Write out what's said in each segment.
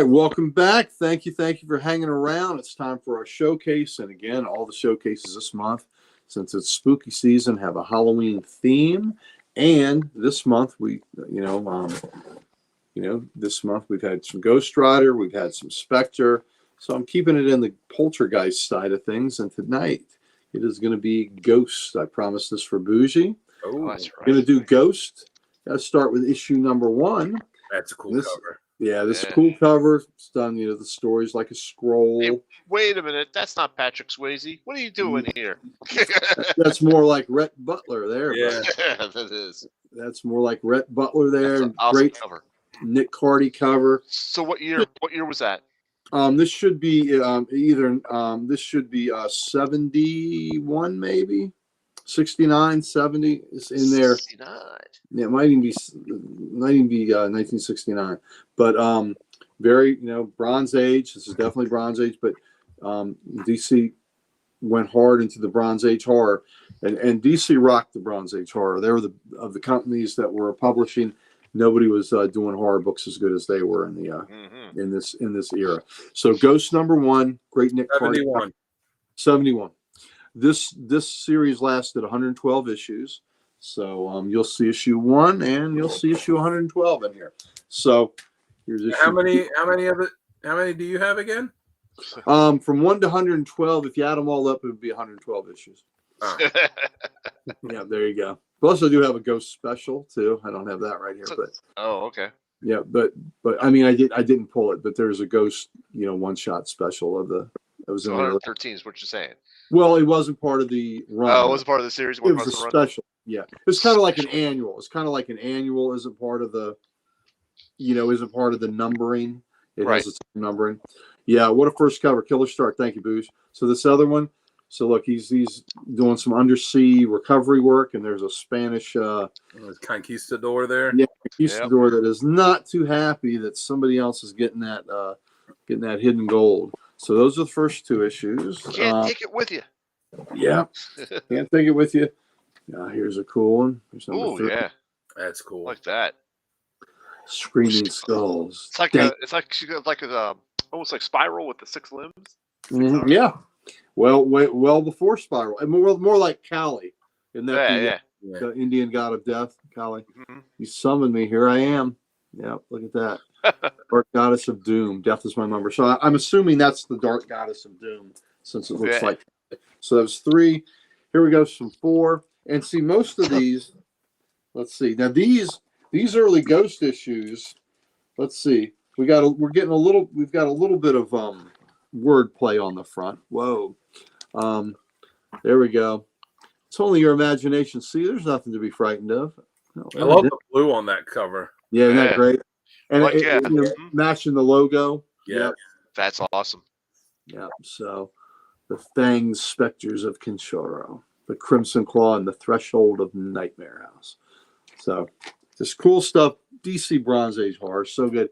right, welcome back. Thank you for hanging around. It's time for our showcase, and again, all the showcases this month, since it's spooky season, have a Halloween theme. And this month, this month we've had some Ghost Rider, we've had some Spectre. So I'm keeping it in the poltergeist side of things. And tonight it is going to be Ghost. I promised this for Bougie. Oh, that's right. Going to do Ghost. Got to start with issue number 1. That's a cool cover. Yeah, this cool cover. It's done, the story's like a scroll. Hey, wait a minute. That's not Patrick Swayze. What are you doing here? That's more like Rhett Butler there. Yeah, that is. That's more like Rhett Butler there. That's an awesome Great cover. Nick Cardy cover. So what year was that? This should be this should be 71 maybe. 69, 70 is in there. 69. Yeah, it might even be 1969. But very, Bronze Age. This is definitely Bronze Age, but DC went hard into the Bronze Age horror, and DC rocked the Bronze Age horror. They were of the companies that were publishing. Nobody was doing horror books as good as they were in the in this era. So Ghost number 1, great Nick Cardy. 71. This series lasted 112 issues. So you'll see issue 1 and you'll see issue 112 in here. So here's issue. How many do you have again? From 1 to 112, if you add them all up, it would be 112 issues. Oh. Yeah, there you go. Plus, I do have a Ghost special too. I don't have that right here, but okay. Yeah, but I mean, I didn't pull it, but there's a Ghost, one-shot special of the. It was 113 is what you're saying. Well, it wasn't part of the run. Oh, it wasn't part of the series. It was a special. Yeah, it's kind of like an annual. It's kind of like an annual. Isn't part of the, isn't part of the numbering. It has its own numbering. Yeah, what a first cover. Killer start. Thank you, Boosh. So this other one. So look, he's doing some undersea recovery work, and there's a Spanish conquistador there. Yeah, conquistador that is not too happy that somebody else is getting that hidden gold. So those are the first 2 issues. Can't take it with you. Yeah, can't take it with you. Here's a cool one. Oh yeah, that's cool. Like that. Screaming Skulls. It's like she got like a almost like Spiral with the 6 limbs. Mm-hmm. Yeah. Well before Spiral, and more like Kali. Isn't that the Indian god of death, Kali? Mm-hmm. You summoned me. Here I am. Yeah, look at that. Dark Goddess of Doom. Death is my number. So I'm assuming that's the Dark Goddess of Doom, since it looks like. So that was 3. Here we go, some 4. And see, most of these. Let's see. Now these early Ghost issues. Let's see. We've got a little bit of word play on the front. Whoa. There we go. It's only your imagination. See, there's nothing to be frightened of. I love the blue on that cover. Yeah, isn't that great? And matching the logo. Yeah. That's awesome. Yeah. So the Fangs, Specters of Kinshoro, the Crimson Claw, and the Threshold of Nightmare House. So just cool stuff. DC Bronze Age horror. So good.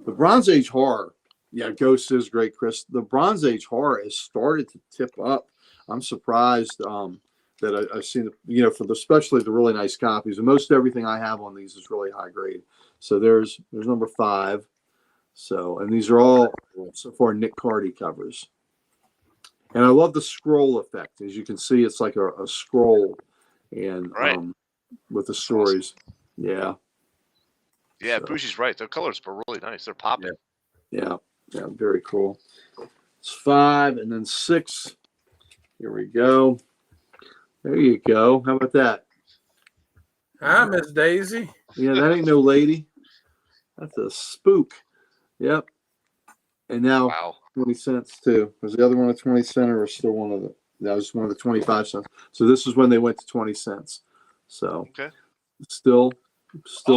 The Bronze Age horror. Yeah, Ghost is great, Chris. The Bronze Age horror has started to tip up. I'm surprised that I've seen, especially the really nice copies. And most everything I have on these is really high grade. So there's number 5. So, and these are all so far Nick Cardy covers. And I love the scroll effect. As you can see, it's like a scroll, and with the stories. Yeah. Yeah, so. Bushy's right. Their colors are really nice. They're popping. Yeah, very cool. It's 5 and then 6. Here we go. There you go. How about that? Hi, Miss Daisy. Yeah, that ain't no lady. That's a spook. Yep. And now 20 cents too. Was the other one a 20 cent or still one of the? That was one of the 25 cents. So this is when they went to 20 cents. So still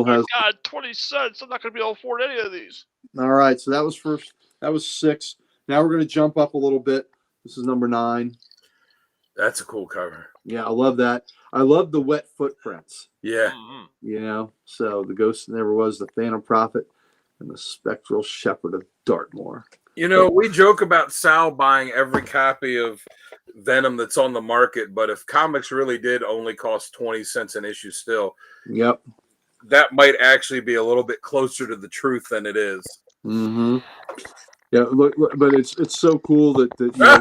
has. God, 20 cents! I'm not going to be able to afford any of these. All right, so that was first. That was 6. Now we're going to jump up a little bit. This is number 9. That's a cool cover. Yeah, I love that. I love the wet footprints. Yeah. Mm-hmm. So the Ghost Never Was, the Phantom Prophet, and the Spectral Shepherd of Dartmoor. We joke about Sal buying every copy of Venom that's on the market, but if comics really did only cost 20 cents an issue still, yep, that might actually be a little bit closer to the truth than it is. Mm-hmm. Yeah, look, but it's so cool that you know,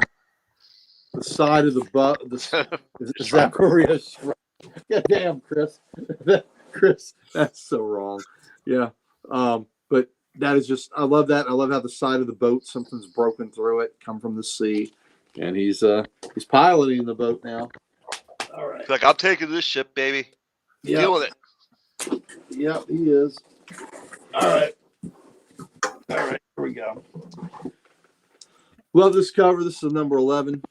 the side of the butt. Is that Korea? Yeah, damn, Chris. Chris, that's so wrong. Yeah, but that is just. I love that. I love how the side of the boat, something's broken through it, come from the sea, and he's piloting the boat now. All right. He's like, I'm taking this ship, baby. Yeah. Deal with it. Yeah, he is. All right. All right. Here we go. Love this cover. This is number 11.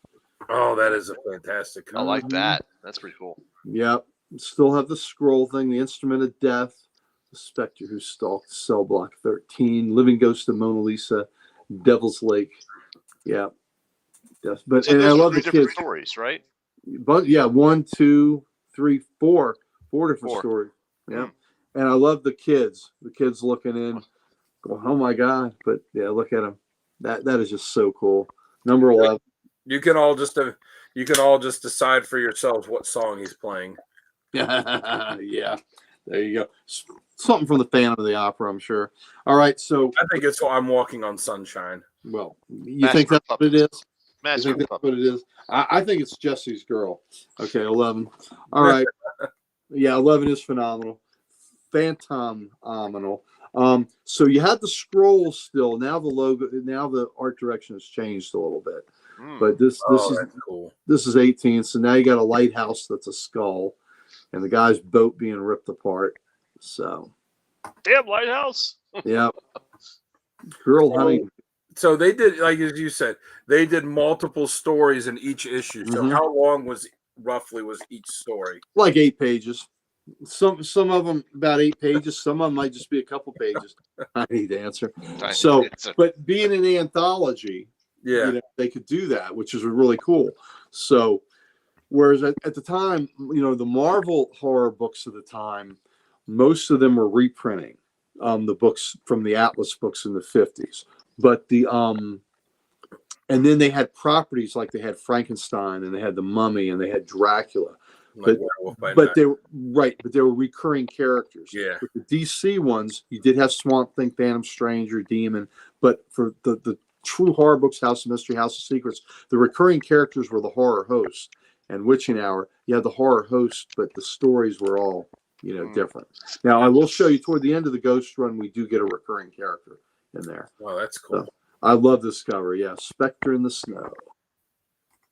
Oh, that is a fantastic I cover. like that. That's pretty cool. Yep. Still have the scroll thing, the instrument of death, the specter who stalked cell block 13, living ghost of Mona Lisa, Devil's Lake. Yeah. Yes. But So and I those are love 3 the different kids. stories, right? But yeah, 1, 2, 3, 4 different stories. Yeah. And I love the kids. The kids looking in, going, "Oh my God!" But yeah, look at them. That is just so cool. Number 11. You can all just decide for yourselves what song he's playing. Yeah. There you go. Something from the Phantom of the Opera, I'm sure. All right, so I think it's I'm Walking on Sunshine. well, you Master think that's of what it is? Puppets. You Master think of that's Puppets. what it is? I think it's Jesse's Girl. Okay, 11. All right. Yeah, 11 is phenomenal. Phenomenal. So you have the scroll still. Now the logo, now the art direction has changed a little bit. But this is that's cool. This is 18. So now you got a lighthouse that's a skull, and the guy's boat being ripped apart. So Damn lighthouse. yeah, girl hunting. So they did, like as you said, they did multiple stories in each issue. So Mhm. how long was each story? Like 8 pages. Some of them about 8 pages. Some of them might just be a couple pages. I need to answer. So, but being an anthology, Yeah. you know, they could do that, which is really cool. So, whereas at the time, you know, the Marvel horror books of the time, most of them were reprinting the books from the Atlas books in the 50s. But and then they had properties like they had Frankenstein and they had the Mummy and they had Dracula. Like But they were right, but they were recurring characters. Yeah. With the DC ones, you did have Swamp Thing, Phantom Stranger, Demon, but for the true horror books, House of Mystery, House of Secrets, the recurring characters were the horror host. And Witching Hour, you had the horror host, but the stories were all, you know, different. Now I will show you toward the end of the Ghost run, we do get a recurring character in there. Wow, that's cool. So, I love this cover. Yeah, Spectre in the Snow.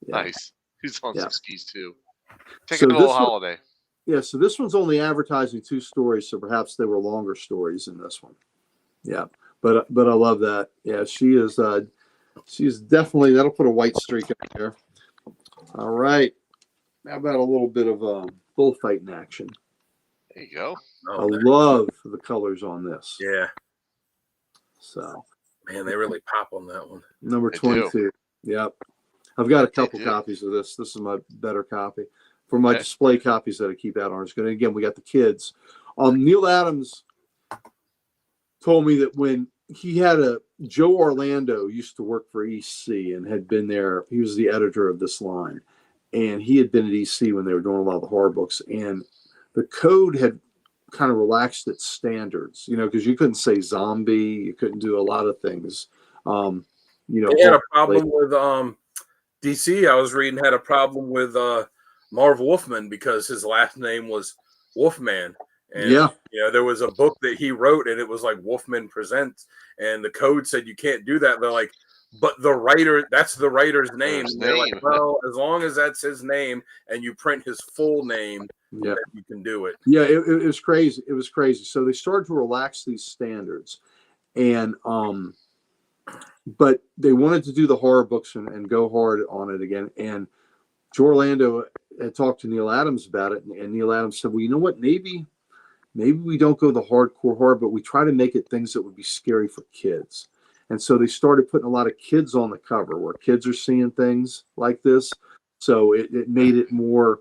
Yeah. Nice. He's on some skis too. Take So a little this holiday. Yeah, so this one's only advertising 2 stories, so perhaps they were longer stories in this one. Yeah, but I love that. Yeah, she's definitely, that'll put a white streak in there. All right, how about a little bit of bullfighting action? There you go. I love the colors on this. Yeah. So, man, they really pop on that one. Number 22. Yep, I've got a couple copies of this. This is my better copy. For my display copies that I keep out on. Again, we got the kids. Neil Adams told me that when he had Joe Orlando used to work for EC and had been there. He was the editor of this line, and he had been at EC when they were doing a lot of the horror books. And the code had kind of relaxed its standards, you know, because you couldn't say zombie, you couldn't do a lot of things. You know, they had a problem with DC. I was reading had a problem with Marv Wolfman because his last name was Wolfman. And, you know, there was a book that he wrote and it was like Wolfman Presents. And the code said you can't do that. They're like, but the writer, that's the writer's name. They're like, well, as long as that's his name and you print his full name, then you can do it. Yeah, it was crazy. It was crazy. So they started to relax these standards. And, but they wanted to do the horror books and go hard on it again. And Joe Orlando had talked to Neil Adams about it, and Neil Adams said, well, you know what, maybe we don't go the hardcore horror, but we try to make it things that would be scary for kids. And so they started putting a lot of kids on the cover where kids are seeing things like this. So it made it more,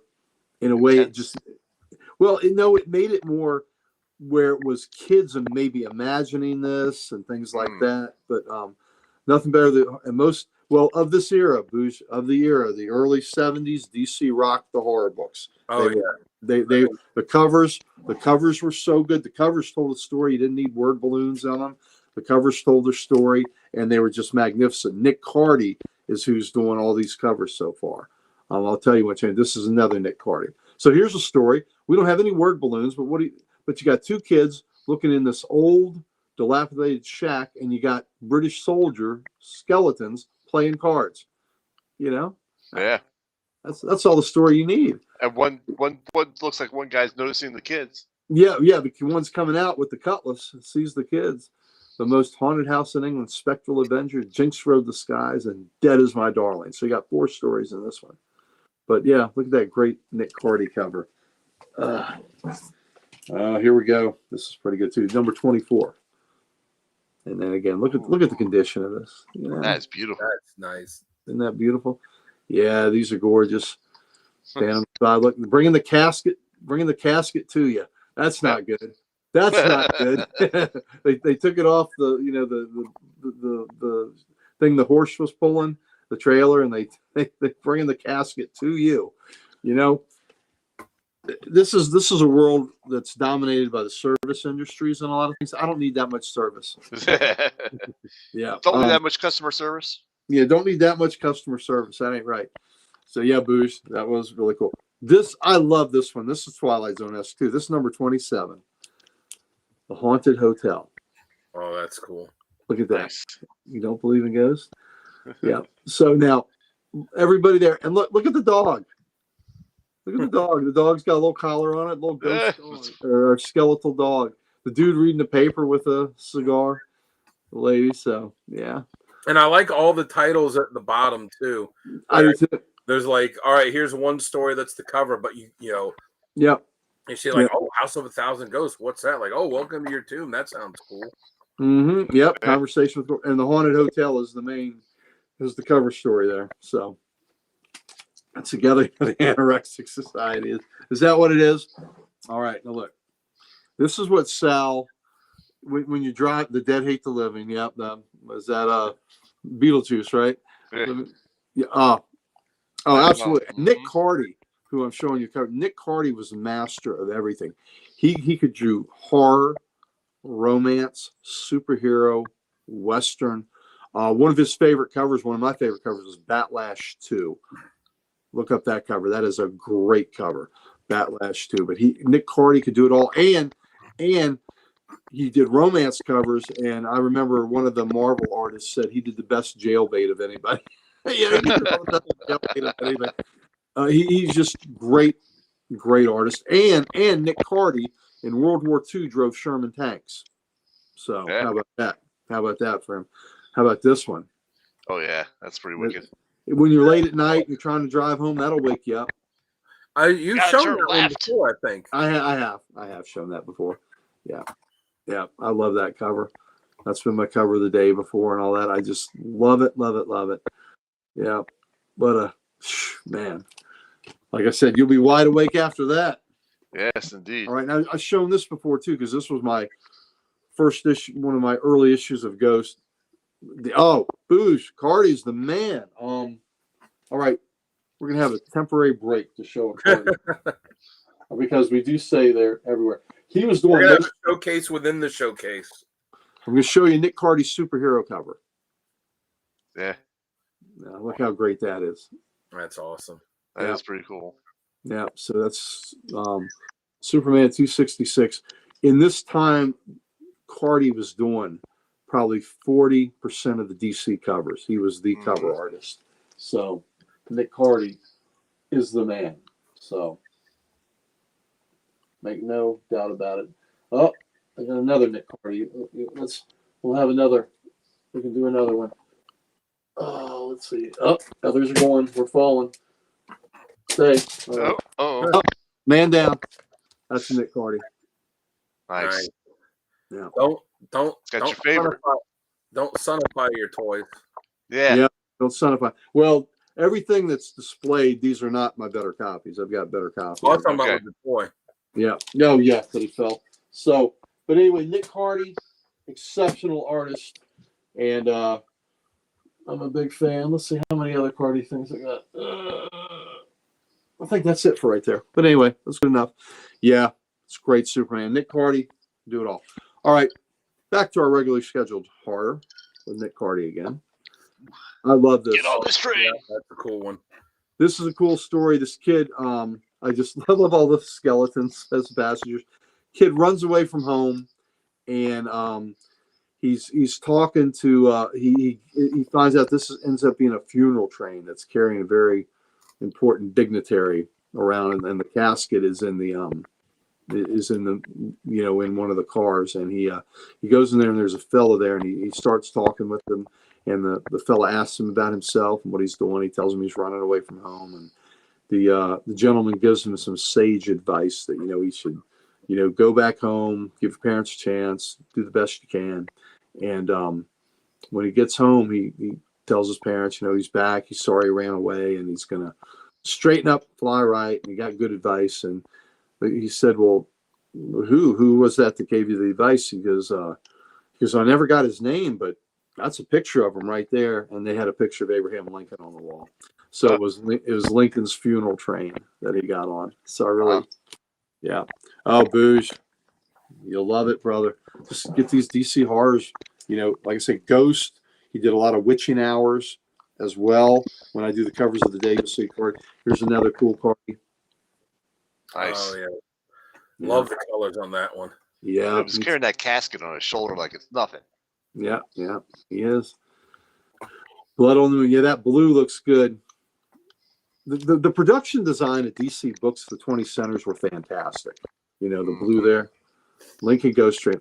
in a way, it made it more where it was kids and maybe imagining this and things like that. But nothing better than, and most, well, of this era, Boosh, of the era, the early 70s, DC rocked the horror books. The covers were so good. The covers told a story. You didn't need word balloons on them. The covers told their story, and they were just magnificent. Nick Cardy is who's doing all these covers so far. I'll tell you what, this is another Nick Cardy. So here's a story. We don't have any word balloons, but but you got two kids looking in this old, dilapidated shack, and you got British soldier skeletons playing cards. You know? Yeah. That's all the story you need. And one looks like one guy's noticing the kids. Yeah. The one's coming out with the cutlass, sees the kids. The most haunted house in England, Spectral Avenger, Jinx Rode the Skies, and Dead is My Darling. So you got 4 stories in this one. But yeah, look at that great Nick Cardy cover. Here we go. This is pretty good too. Number 24. And then again, look at the condition of this. Yeah. That's beautiful. That's nice. Isn't that beautiful? Yeah, these are gorgeous. Stand on the side. Look, bringing the casket to you. That's not good. That's not good. They took it off the thing the horse was pulling, the trailer, and they bring the casket to you. You know, this is a world that's dominated by the service industries and a lot of things. I don't need that much service. Yeah, don't need that much customer service. Yeah, don't need that much customer service. That ain't right. So yeah, Boosh, that was really cool. I love this one. This is Twilight Zone S2. This is number 27. The Haunted Hotel. Oh, that's cool. Look at that. You don't believe in ghosts? Yeah. So now, everybody there, and look at the dog. Look at the dog. The dog's got a little collar on it, little ghost dog, or skeletal dog. The dude reading the paper with a cigar. The lady. So yeah. And I like all the titles at the bottom too. I do too. There's like, all right, here's one story that's the cover, but you know. Yeah. You see, like, oh, House of 1,000 Ghosts. What's that? Like, oh, welcome to your tomb. That sounds cool. Mm-hmm. Yep. Conversation with, and the Haunted Hotel is the cover story there. So that's together the Anorexic Society. Is that what it is? All right. Now look, this is what Sal, when you drive The Dead Hate the Living. Yep. Was that Beetlejuice, right? Yeah. Oh, absolutely. Nick Cardy, who I'm showing you cover. Nick Cardy was a master of everything. He could do horror, romance, superhero, western. One of his favorite covers, one of my favorite covers, was Batlash 2. Look up that cover. That is a great cover, Batlash 2. But Nick Cardy could do it all, and he did romance covers. And I remember one of the Marvel artists said he did the best jailbait of anybody. He did the best jailbait of anybody. He's just great artist. And Nick Cardy in World War II drove Sherman tanks. So how about that? How about that for him? How about this one? Oh yeah, that's pretty wicked. When you're late at night and you're trying to drive home, that'll wake you up. You've shown that one before, I think. I have shown that before. Yeah. I love that cover. That's been my cover of the day before and all that. I just love it. Yeah. What a man. Like I said, you'll be wide awake after that. Yes, indeed. All right. Now I've shown this before too, because this was my first issue, one of my early issues of Ghost. Boosh, Cardy's the man. All right, we're gonna have a temporary break to show Cardy because we do say they're everywhere. He was doing a showcase within the showcase. I'm gonna show you Nick Cardy's superhero cover. Yeah. Now, look how great that is. That's awesome. That's pretty cool. Yeah. So that's Superman 266. In this time, Cardy was doing probably 40% of the DC covers. He was the cover artist. So Nick Cardy is the man. So make no doubt about it. Oh, I got another Nick Cardy. We'll have another. We can do another one. Oh, let's see. Oh, others are going. We're falling. Stay. Man down. That's Nick Cardy. Nice. Yeah. Got your favorite. Don't sonify your toys. Yeah. Don't sonify. Well, everything that's displayed, these are not my better copies. I've got better copies. Oh, I'm talking about the toy. Yeah. No, yeah, that he fell. So, but anyway, Nick Cardy, exceptional artist, and I'm a big fan. Let's see how many other Cardy things I got. I think that's it for right there. But anyway, that's good enough. Yeah, it's great Superman. Nick Cardy, do it all. All right. back to our regularly scheduled horror with Nick Cardy again. I love this. Get on this train. Yeah, that's a cool one. This is a cool story. This kid, I love all the skeletons as passengers. Kid runs away from home, and he's talking to he finds out ends up being a funeral train that's carrying a very important dignitary around, and the casket is in the in one of the cars, and he goes in there, and there's a fella there, and he starts talking with him, and the fella asks him about himself and what he's doing. He tells him he's running away from home, and the gentleman gives him some sage advice that he should go back home, give your parents a chance, do the best you can. And when he gets home, he tells his parents, he's back, he's sorry he ran away, and he's gonna straighten up, fly right, and he got good advice. And he said, well, who was that gave you the advice? He goes, I never got his name, but that's a picture of him right there. And they had a picture of Abraham Lincoln on the wall. So it was Lincoln's funeral train that he got on. So I really, yeah. Oh, Booge, you'll love it, brother. Just get these DC horrors. Like I say, Ghost. He did a lot of witching hours as well. When I do the covers of the day, you'll see a card. Here's another cool card. Nice. Oh yeah, love the colors on that one. Yeah, He's carrying that casket on his shoulder like it's nothing. Yeah, he is. Blood on the moon. Yeah, that blue looks good. The production design at DC Books, the 20 centers were fantastic. The blue there. Lincoln Ghost Train.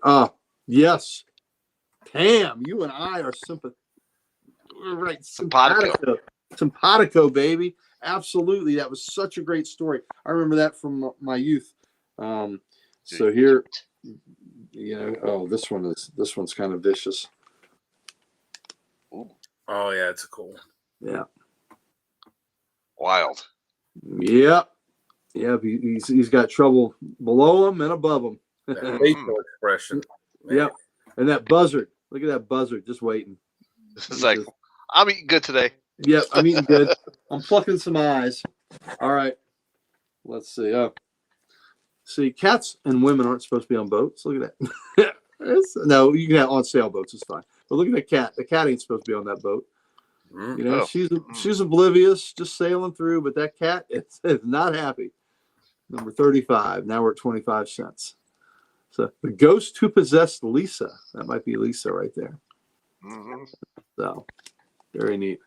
Yes. Pam, you and I are right. Simpatico, baby. Absolutely. That was such a great story. I remember that from my youth. So here, this one's kind of vicious. Oh yeah, it's a cool one. Yeah. Wild. Yeah. He's got trouble below him and above him. That facial expression. Man. Yep. And that buzzard. Look at that buzzard just waiting. It's like, I'm eating good today. Yep, I'm eating good. I'm plucking some eyes. All right. Let's see. See, cats and women aren't supposed to be on boats. Look at that. No, you can have on sailboats. It's fine. But look at the cat. The cat ain't supposed to be on that boat. She's oblivious, just sailing through. But that cat is not happy. Number 35. Now we're at 25 cents. So the ghost who possessed Lisa. That might be Lisa right there. Mm-hmm. So very neat.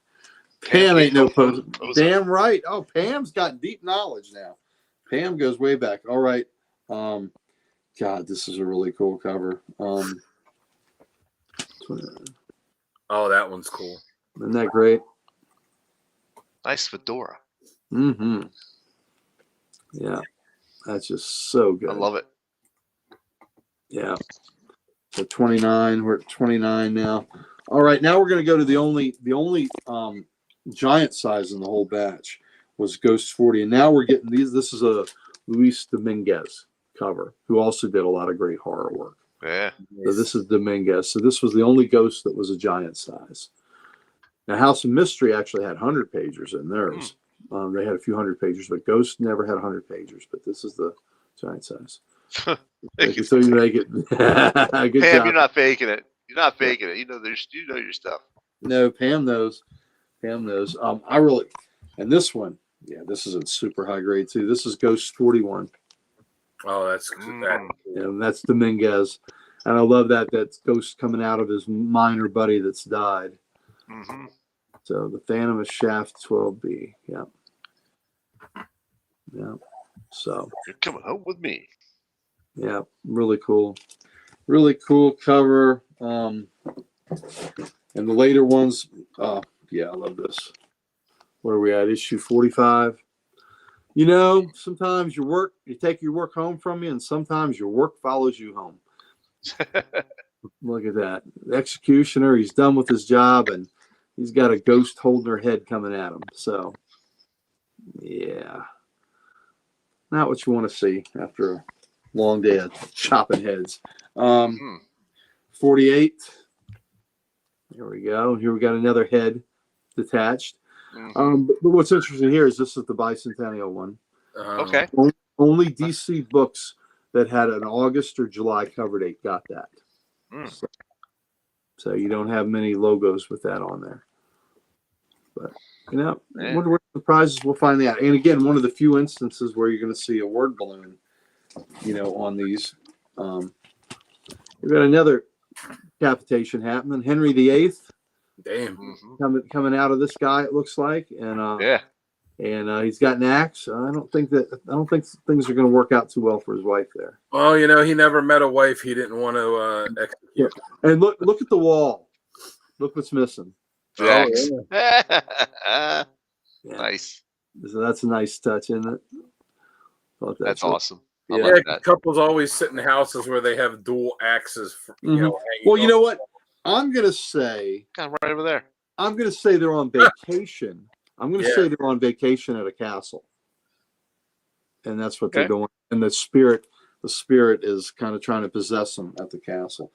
Pam ain't no poser. Damn right. Oh, Pam's got deep knowledge now. Pam goes way back. All right. God, this is a really cool cover. Oh, that one's cool. Isn't that great? Nice fedora. Mm-hmm. Yeah. That's just so good. I love it. Yeah. So 29. We're at 29 now. All right. Now we're going to go to the only giant size in the whole batch was Ghost 40. And now we're getting these. This is a Luis Dominguez cover, who also did a lot of great horror work. Yeah. So this is Dominguez. So this was the only Ghost that was a giant size. Now House of Mystery actually had 100 pagers in theirs. They had a few 100 pagers, but Ghost never had 100 pagers. But this is the giant size. So you make it. Good Pam, job. you're not faking it. You're not faking it. You know your stuff. No, Pam knows. Pam knows. I really, and this one, yeah, this is a super high grade too. This is Ghost 41. Oh, that's that. And that's Dominguez. And I love that Ghost coming out of his minor buddy that's died. Mm-hmm. So the Phantom of Shaft 12B. Yeah. Yeah. So You're coming home with me. yeah, really cool. Really cool cover. And the later ones, yeah, I love this. Where are we at? Issue 45. Sometimes you take your work home from you, and sometimes your work follows you home. Look at that. The executioner, he's done with his job, and he's got a ghost holding her head coming at him. So, yeah. Not what you want to see after a long day of chopping heads. 48. Here we go. Here we got another head detached. But what's interesting here is this is the bicentennial one. Okay. Only DC Books that had an August or July cover date got that. Mm. So you don't have many logos with that on there. But, Yeah. wonder what surprises we'll find out. And again, one of the few instances where you're going to see a word balloon, on these. We've got another decapitation happening. Henry VIII Damn. Mhm. coming out of this guy, it looks like. And Yeah. and he's got an axe. I don't think things are going to work out too well for his wife there. Well, he never met a wife he didn't want to execute. And look at the wall. Look what's missing. The Oh, axe. Yeah. Nice. So that's a nice touch, isn't it? Thought That's really- awesome. I Yeah. like that. Couples always sit in houses where they have dual axes. Mhm. hanging Well, you off. know what? I'm gonna say Kind of right over there. they're on vacation. I'm gonna Yeah. say they're on vacation at a castle, and that's what they're Okay. doing. And the spirit is kind of trying to possess them at the castle.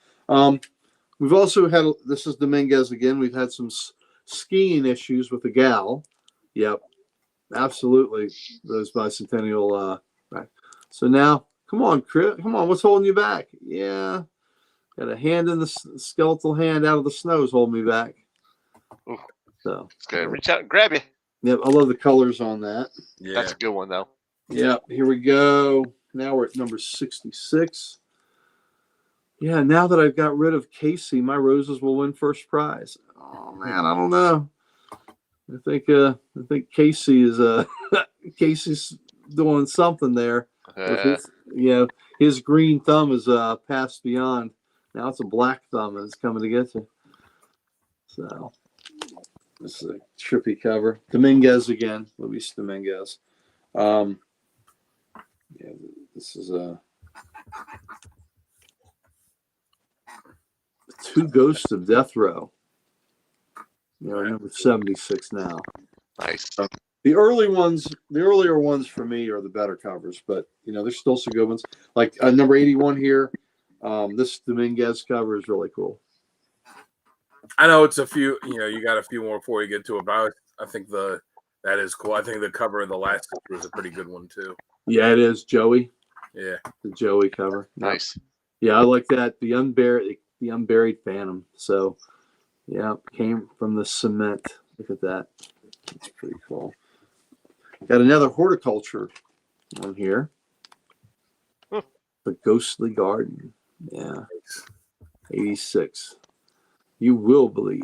We've also had, this is Dominguez again. We've had some skiing issues with the gal. Yep, absolutely. Those bicentennial. Right. So now, come on, Chris. Come on, what's holding you back? Yeah, got a hand in the skeletal hand out of the snow is holding me back. Ooh. So It's gonna reach out and grab you. yep, I love the colors on that. Yeah. That's a good one though. Yep, here we go. Now we're at number 66. Yeah, now that I've got rid of Casey, my roses will win first prize. Oh man, I don't know. I think Casey is Casey's doing something there. With his green thumb is passed beyond. Now it's a black thumb and it's coming to get you. So this is a trippy cover. Dominguez again, Luis Dominguez. This is a Two Ghosts of Death Row. Number 76 now. Nice. The earlier ones for me are the better covers, but there's still some good ones. Like number 81 here. This Dominguez cover is really cool. I know it's a few. You got a few more before you get to it, but I think that is cool. I think the cover of the last picture is a pretty good one too. Yeah, it is Joey. Yeah, the Joey cover. Nice. Yeah, I like that. The unburied Phantom. So, yeah, came from the cement. Look at that. That's pretty cool. Got another horticulture on here. The Ghostly Garden. Yeah. 86. You will believe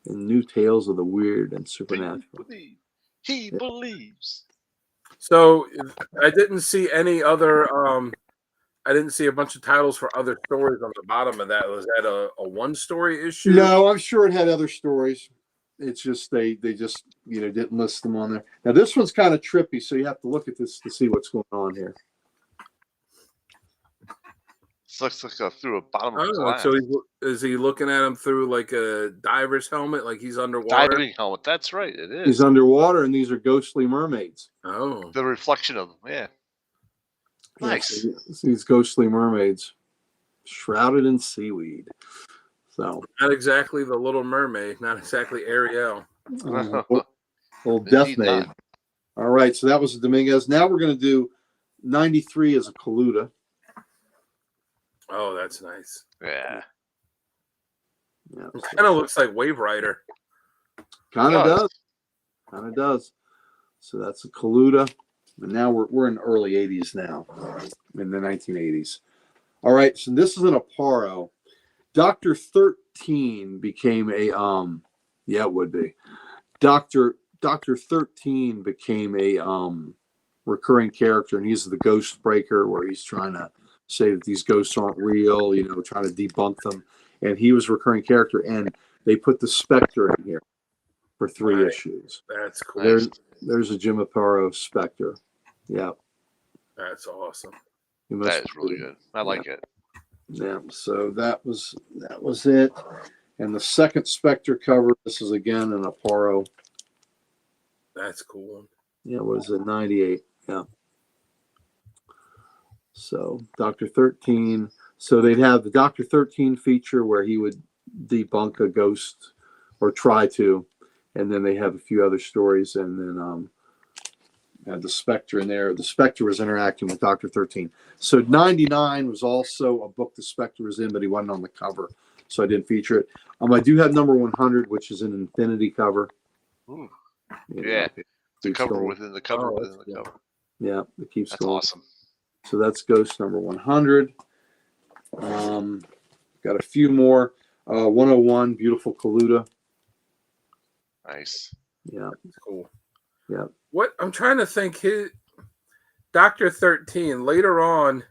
in new tales of the weird and supernatural. He believes. So I didn't see any other. I didn't see a bunch of titles for other stories on the bottom of that. Was that a one-story issue? No, I'm sure it had other stories. It's just they just didn't list them on there. Now this one's kind of trippy, so you have to look at this to see what's going on here. This looks like through a bottom of glass. So is he looking at him through like a diver's helmet, like he's underwater? Diving helmet. That's right. It is. He's underwater, and these are ghostly mermaids. Oh, The reflection of them. Yeah. Nice. Yeah, so these ghostly mermaids shrouded in seaweed. So not exactly the Little Mermaid, not exactly Ariel. Little Death Indeed Maid. not. All right, so that was a Dominguez. Now we're going to do 93 as a Coluda. Oh, that's nice. Yeah. Yeah, It kind of looks like Wave Rider. kind of does. Kind of does. So that's a Coluda. And now we're in the early 80s now, in the 1980s. All right, so this is an Aparo. Dr. 13 became a it would be. Dr. 13 became a recurring character, and he's the ghost breaker, where he's trying to say that these ghosts aren't real, trying to debunk them. And he was a recurring character, and they put the Spectre in here for 3 issues. That's cool. There's a Jim Aparo Spectre. Yeah. That's awesome. That is really good. I like it. Yeah, so that was it. And the second Spectre cover, this is again an Aparo. That's cool. Yeah, what is it? 98. Yeah. So Dr. 13. So they'd have the Dr. 13 feature where he would debunk a ghost or try to, and then they have a few other stories, and then Had the Spectre in there. The Spectre was interacting with Dr. 13. So 99 was also a book the Spectre was in, but he wasn't on the cover, so I didn't feature it. I do have number 100, which is an infinity cover. Ooh. You Yeah. know, it The keeps cover going. within the cover Oh, within the yeah. cover. Yeah, it keeps That's going. awesome. So that's Ghost number 100. Got a few more. 101, Beautiful Kaluta. Nice. Yeah, Cool. yeah. What I'm trying to think, his Dr. 13, later on,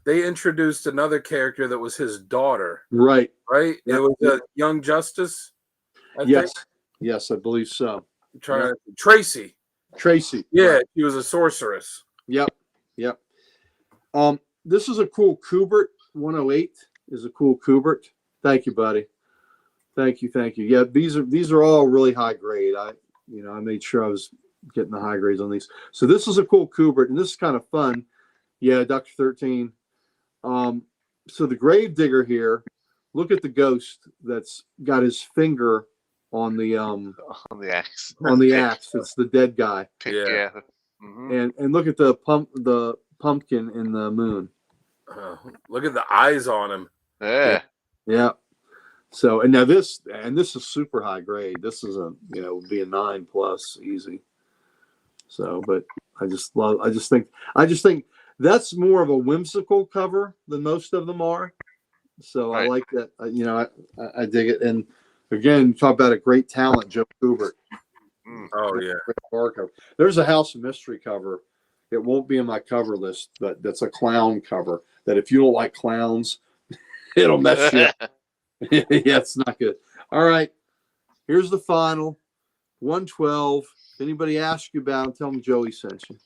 they introduced another character that was his daughter, Right. right? Yep. It was a Young Justice, I Yes. think. Yes, I believe so. I'm trying to Tracy. Tracy. Yeah, Right. she was a sorceress. Yep. Yep. This is a cool Kubert. 108 is a cool Kubert. Thank you, buddy. Thank you. Yeah, these are all really high grade. I made sure I was getting the high grades on these. So this is a cool Kubert, and this is kind of fun. Yeah, Dr. 13. So the Gravedigger here, look at the ghost that's got his finger on the On the axe. on the Pick. axe. It's the dead guy. Pick, Yeah. yeah. Mhm. And look at the pumpkin in the moon. Look at the eyes on him. Yeah. Yeah. So and now this is super high grade. This is would be a 9+ easy. So, but I just think that's more of a whimsical cover than most of them are. So Right. I like that. I dig it. And again, talk about a great talent, Joe Kubert. Oh yeah. Great horror cover. There's a House of Mystery cover. It won't be in my cover list, but that's a clown cover. That if you don't like clowns, it'll mess you up. Yeah, it's not good. All right, here's the final 112. If anybody asks you about it, tell them Joey sent you.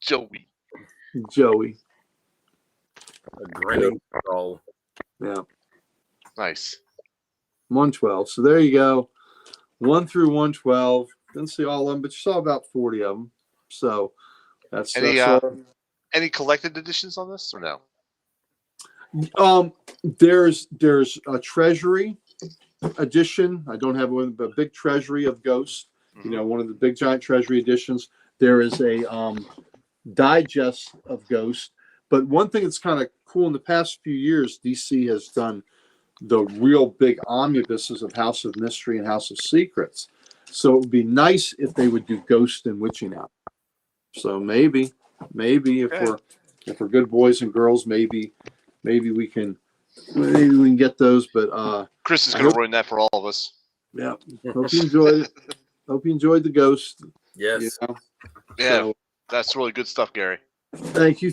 Joey. A grinning skull. Yeah. Nice. 112. So there you go. 1 through 112. Didn't see all of them, but you saw about 40 of them. So that's Any collected editions on this or no? There's a treasury edition. I don't have one, but a big treasury of ghosts. One of the big giant treasury editions. There is a digest of ghosts. But one thing that's kind of cool in the past few years, DC has done the real big omnibuses of House of Mystery and House of Secrets. So it would be nice if they would do Ghost and Witching Hour. So maybe if we're good boys and girls, maybe we can get those. But Chris is going to ruin that for all of us. Yeah. Hope you enjoyed it. Hope you enjoyed the Ghost. Yes. Yeah. So, that's really good stuff, Gary. Thank you.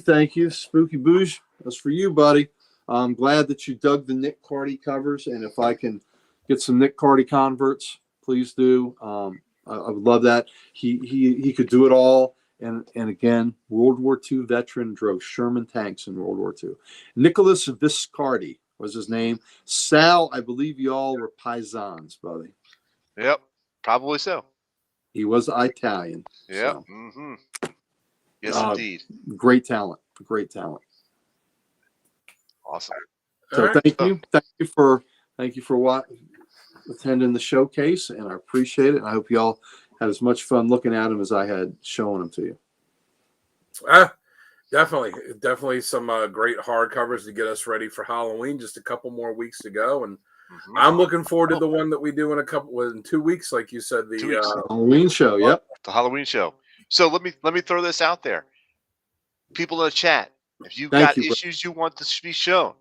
Spooky Booge. That's for you, buddy. I'm glad that you dug the Nick Cardy covers, and if I can get some Nick Cardy converts, please do. I would love that. He could do it all. And again, World War II veteran, drove Sherman tanks in World War II. Nicholas Viscardi was his name. Sal, I believe you all were paisans, buddy. Yep, probably so. He was Italian. Yep. So. Mm-hmm. Yes, indeed. Great talent. Awesome. So All right. thank you for attending the showcase, and I appreciate it. And I hope you all had as much fun looking at them as I had showing them to you. Definitely some great hardcovers to get us ready for Halloween. Just a couple more weeks to go, and I'm looking forward to the one that we do in 2 weeks, like you said. The Halloween show. Yep. The Halloween show. So let me throw this out there. People in the chat, if you've got issues you want to be shown,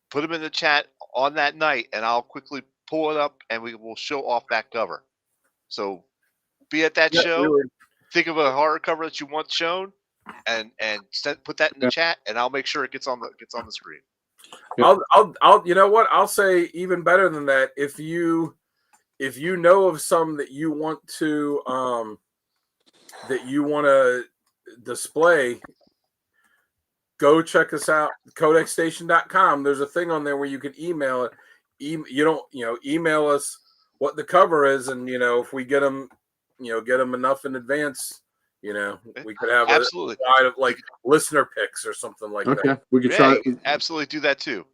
put them in the chat on that night, and I'll quickly pull it up, and we will show off that cover. So be at that show. Really. Think of a horror cover that you want shown, and put that in the chat, and I'll make sure it gets on the screen. I'll you know what? I'll say even better than that. If you know of some that you want to display, go check us out, codexstation.com. There's a thing on there where you can email it. Email us what the cover is, and if we get them enough in advance, we could have absolutely a side of like listener picks or something like that. Okay, we could try. You can absolutely do that too.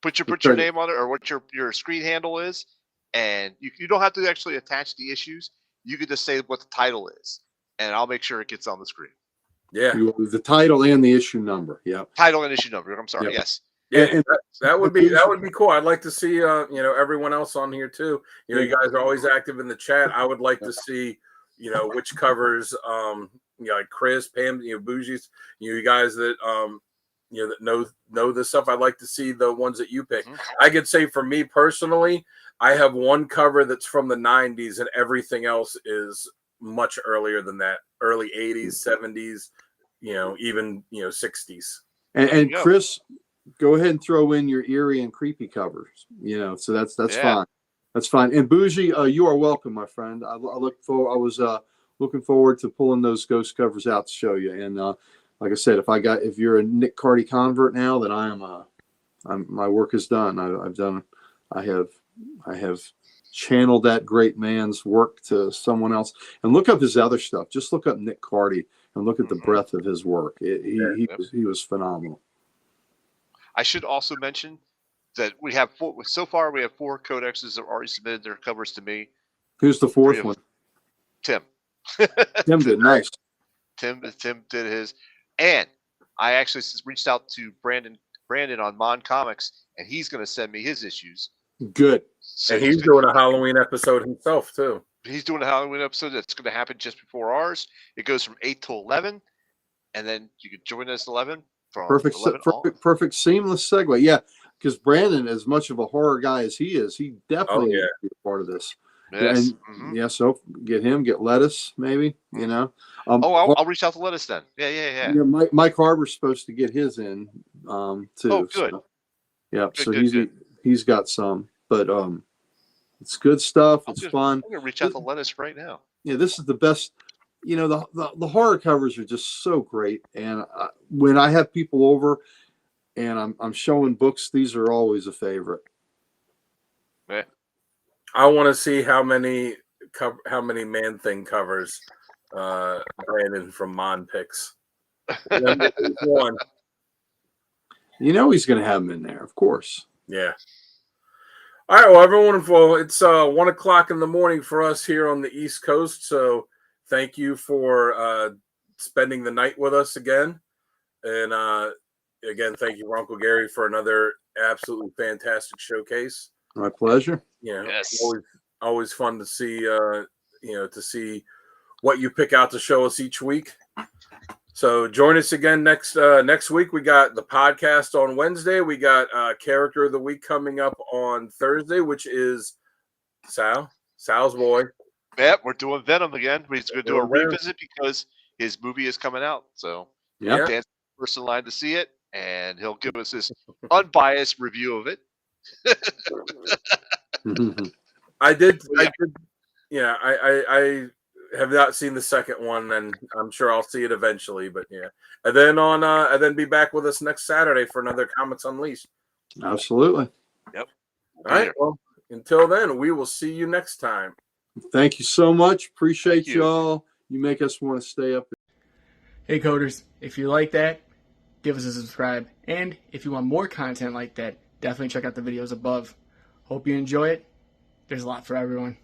Put your name on it, or what your screen handle is, and you don't have to actually attach the issues. You could just say what the title is, and I'll make sure it gets on the screen. Yeah. The title and the issue number. Yep. Title and issue number. I'm sorry. Yep. Yes. Yeah, And that would be cool. I'd like to see everyone else on here too. You guys are always active in the chat. I would like to see which covers like Chris, Pam, Bougie's, you guys that that know this stuff. I'd like to see the ones that you pick. I could say for me personally, I have one cover that's from the 90s and everything else is much earlier than that. Early 80s, 70s, even 60s. And Chris, go ahead and throw in your eerie and creepy covers. So that's fine. That's fine. And Bougie, you are welcome, my friend. I was looking forward to pulling those ghost covers out to show you. And like I said, if you're a Nick Cardy convert now, then my work is done. I have channeled that great man's work to someone else. And look up his other stuff. Just look up Nick Cardy and look at the breadth of his work. He was phenomenal. I should also mention that we have 4 codexes that already submitted their covers to me. Who's the fourth one? Tim. Tim did nice. Tim did his, and I actually reached out to Brandon on Mon Comics, and he's going to send me his issues. Good. So and he's doing a Halloween episode himself too. He's doing a Halloween episode that's going to happen just before ours. It goes from 8 to 11, and then you can join us 11. Perfect seamless segue. Yeah, because Brandon, as much of a horror guy as he is, he definitely needs to be a part of this. Yes. And, so get Lettuce, maybe, I'll reach out to Lettuce then. Yeah. Mike Harbor's supposed to get his in too. Oh, good. So, he's got some, but it's good stuff. It's fun. I'm gonna reach out to Lettuce right now. Yeah, this is the best. The horror covers are just so great, and when I have people over and I'm showing books, these are always a favorite. Yeah. I want to see how many Man Thing covers Brandon from Mon picks. One. He's going to have them in there, of course. Yeah. All right, well, everyone, it's 1 o'clock in the morning for us here on the East Coast, so thank you for spending the night with us again. And again, thank you, Uncle Gary, for another absolutely fantastic showcase. My pleasure. Yes. Always fun to see, to see what you pick out to show us each week. So join us again next week. We got the podcast on Wednesday. We got Character of the Week coming up on Thursday, which is Sal's boy. Yeah, we're doing Venom again. We're going to do a revisit because his movie is coming out. So Dan's the first in line to see it, and he'll give us his unbiased review of it. I have not seen the second one, and I'm sure I'll see it eventually. But and then be back with us next Saturday for another Comics Unleashed. Absolutely. Yep. All right. Well, until then, we will see you next time. Thank you so much. Appreciate y'all. You make us want to stay up. Hey coders, if you like that, give us a subscribe. And if you want more content like that, definitely check out the videos above. Hope you enjoy it. There's a lot for everyone.